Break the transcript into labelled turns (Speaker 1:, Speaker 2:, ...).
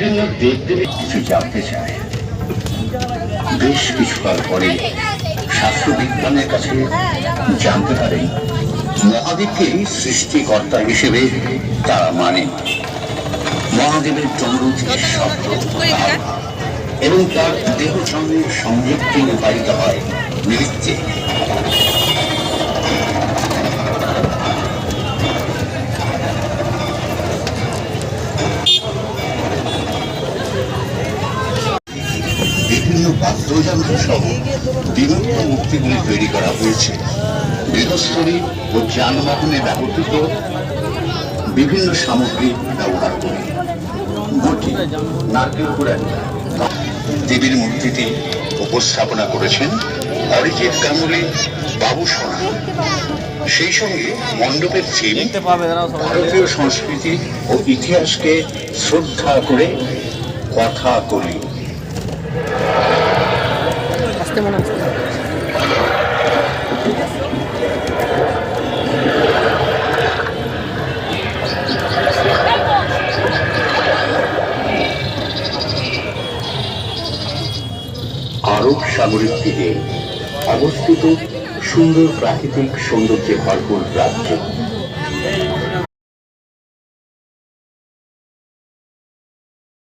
Speaker 1: বিভিন্ন দেবদেবী কিছু জানতে চায়। বেশ কিছুকাল পরে শাস্ত্রবিজ্ঞানের কাছে জানতে পারে মহাদেবকে সৃষ্টিকর্তা হিসেবে তারা মানে। মহাদেবের চন্দ্র থেকে শব্দ এবং তার দেহ সঙ্গে সংযুক্তি রূপায়িত হয় নৃত্যে। বিভিন্ন বাদ্যযন্ত্র সহ বিবিধ মূর্তিগুলি তৈরি করা হয়েছে গৃহস্থলী ও যানবাহনে ব্যবহৃত বিভিন্ন সামগ্রী ব্যবহার করে। ঘটি, নারকেল কুড়াল দেবীর মূর্তিটি উপস্থাপনা করেছেন অরিজিৎ গাঙ্গুলি বাবু সোনা। সেই সঙ্গে মণ্ডপের থিম ভারতীয় সংস্কৃতি ও ইতিহাসকে শ্রদ্ধা করে কথা কলি। আরব সাগরের তীরে অবস্থিত সুন্দর প্রাকৃতিক সৌন্দর্যে ভরপুর রাজ্য।